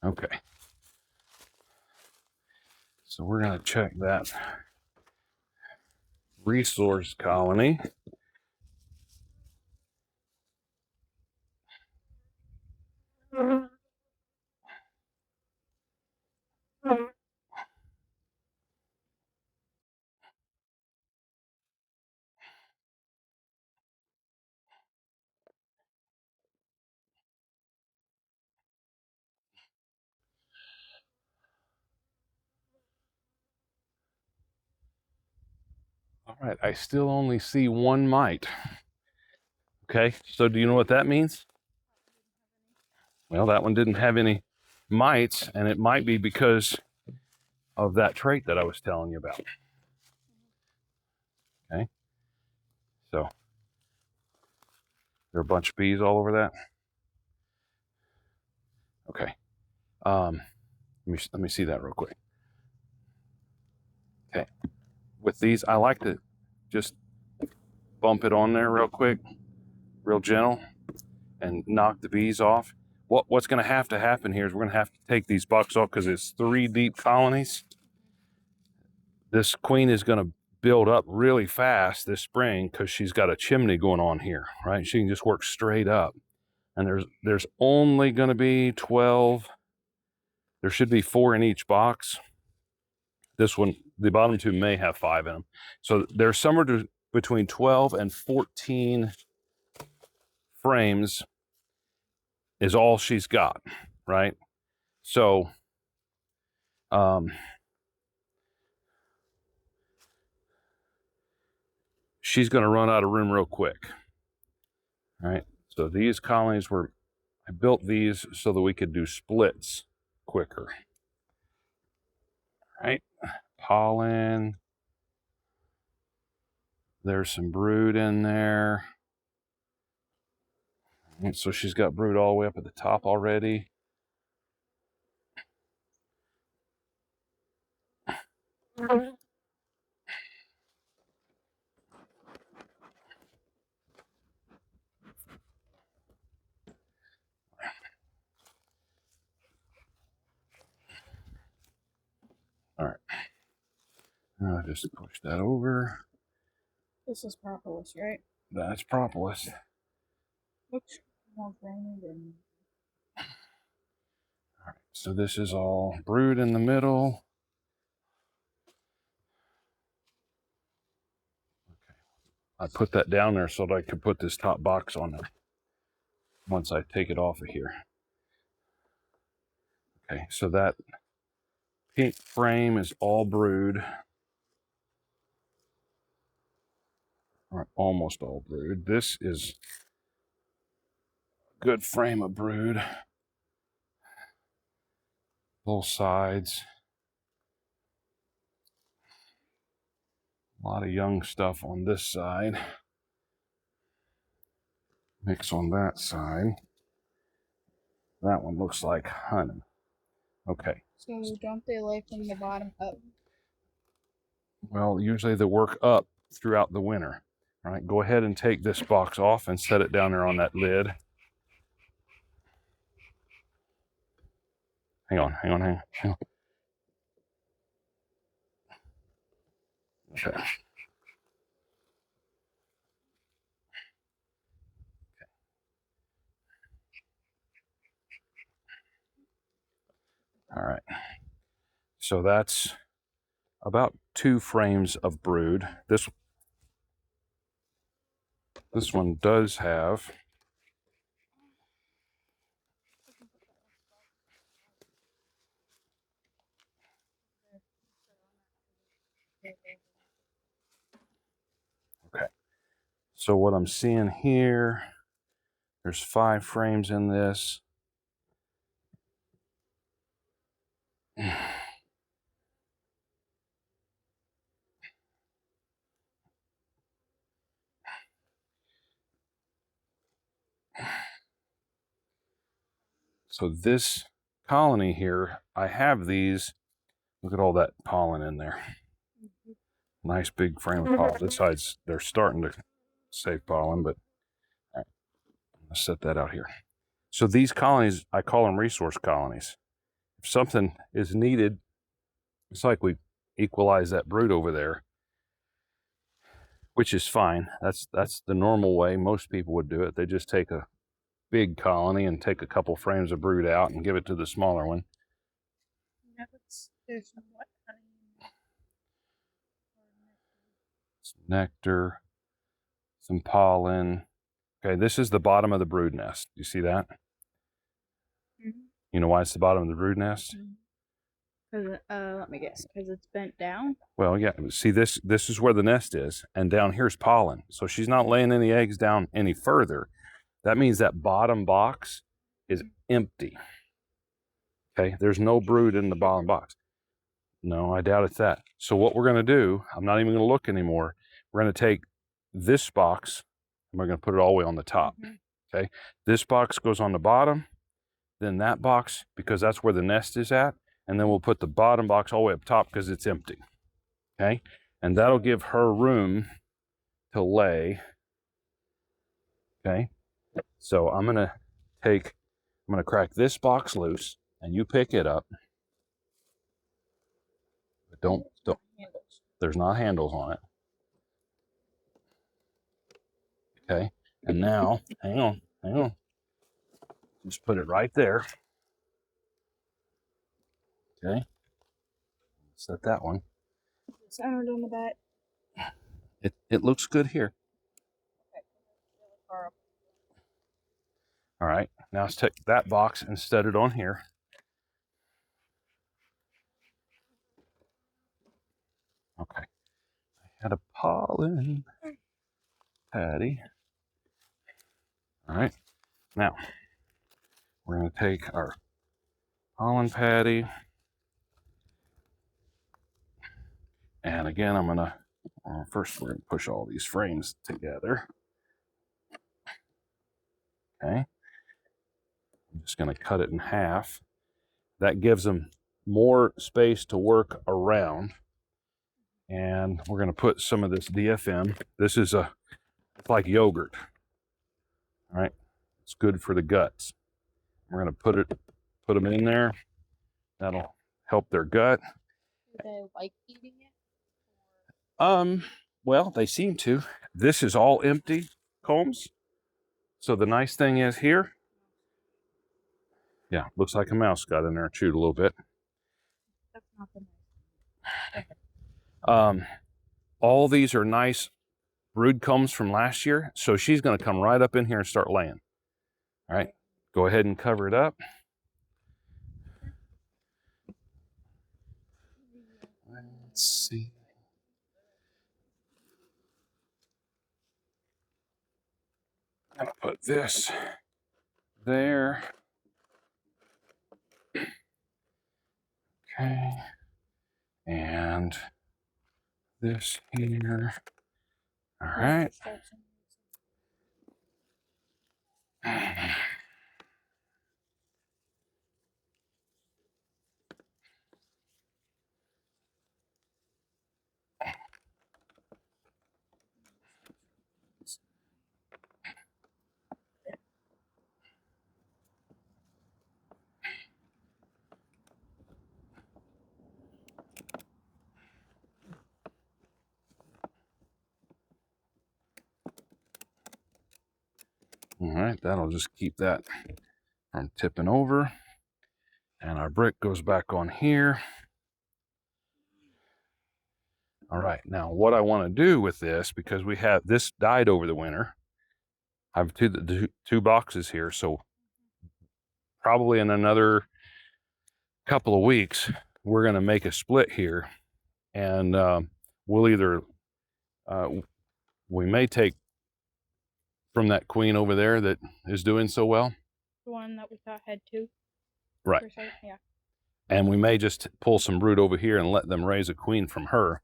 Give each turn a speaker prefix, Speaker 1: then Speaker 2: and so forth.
Speaker 1: Okay. So we're going to check that resource colony. All right, I still only see one mite. Okay, so do you know what that means? Well, that one didn't have any mites, and it might be because of that trait that I was telling you about. Okay, so there are a bunch of bees all over that. Okay, let me see that real quick. Okay, with these, I like to just bump it on there real quick, real gentle, and knock the bees off. What's going to happen here is we're going to have to take these bucks off because it's 3 deep colonies. This queen is going to build up really fast this spring because she's got a chimney going on here, right? She can just work straight up. And there's only going to be 12. There should be 4 in each box. This one, the bottom 2 may have 5 in them. So there's somewhere between 12 and 14 frames is all she's got, right? So she's going to run out of room real quick. All right. So these colonies I built these so that we could do splits quicker. All right. Pollen. There's some brood in there. And so she's got brood all the way up at the top already. All right. Now I just push that over.
Speaker 2: This is propolis, right?
Speaker 1: That's propolis.
Speaker 2: Looks more grainy than.
Speaker 1: All right. So this is all brood in the middle. Okay. I put that down there so that I could put this top box on there once I take it off of here. Okay, so that pink frame is all brood, or almost all brood. This is a good frame of brood, both sides. A lot of young stuff on this side. Mix on that side. That one looks like honey. Okay.
Speaker 2: So don't they lay from the bottom up?
Speaker 1: Well, usually they work up throughout the winter. All right, go ahead and take this box off and set it down there on that lid. Hang on. Okay. All right. So that's about 2 frames of brood. This one does have okay. So what I'm seeing here, there's 5 frames in this. So this colony here, I have these. Look at all that pollen in there. Nice big frame of pollen. This side's, they're starting to save pollen, but all right, let's set that out here. So these colonies, I call them resource colonies. if something is needed, it's like we equalize that brood over there, which is fine. That's the normal way most people would do it. They just take a big colony and take a couple frames of brood out and give it to the smaller one.
Speaker 2: There's some what honey?
Speaker 1: Some nectar, some pollen. Okay, this is the bottom of the brood nest. You see that?
Speaker 2: Mm-hmm.
Speaker 1: You know why it's the bottom of the brood nest?
Speaker 2: Because let me guess. Because it's bent down.
Speaker 1: Well, yeah. See, this is where the nest is, and down here's pollen. So she's not laying any eggs down any further. That means that bottom box is empty. Okay, there's no brood in the bottom box. No, I doubt it's that. So what we're going to do, I'm not even going to look anymore. We're going to take this box and we're going to put it all the way on the top. Okay, this box goes on the bottom, then that box, because that's where the nest is at, and then we'll put the bottom box all the way up top because it's empty. Okay, and that'll give her room to lay. Okay, so I'm going to crack this box loose and you pick it up. But don't, there's not handles on it. Okay, and now, hang on. Just put it right there. Okay, set that one.
Speaker 2: Centered on the back.
Speaker 1: It looks good here. All right, now let's take that box and set it on here. Okay, I had a pollen patty. All right, now we're going to take our pollen patty, and again, I'm going to first we're going to push all these frames together. Okay, I'm just going to cut it in half. That gives them more space to work around. And we're going to put some of this DFM. This is it's like yogurt. All right, it's good for the guts. We're going to put them in there. That'll help their gut.
Speaker 2: Do they like eating it?
Speaker 1: Well, they seem to. This is all empty combs. So the nice thing is here, yeah, looks like a mouse got in there and chewed a little bit.
Speaker 2: That's not the nice.
Speaker 1: All these are nice brood combs from last year. So she's going to come right up in here and start laying. All right, go ahead and cover it up. Let's see. I'm going to put this there. Okay. And this here. All right. All right, that'll just keep that from tipping over. And our brick goes back on here. All right, now what I want to do with this, because we have this died over the winter, I have two boxes here, so probably in another couple of weeks, we're going to make a split here, and we'll either, we may take from that queen over there that is doing so well.
Speaker 2: The one that we thought had two.
Speaker 1: Right.
Speaker 2: Yeah.
Speaker 1: And we may just pull some brood over here and let them raise a queen from her.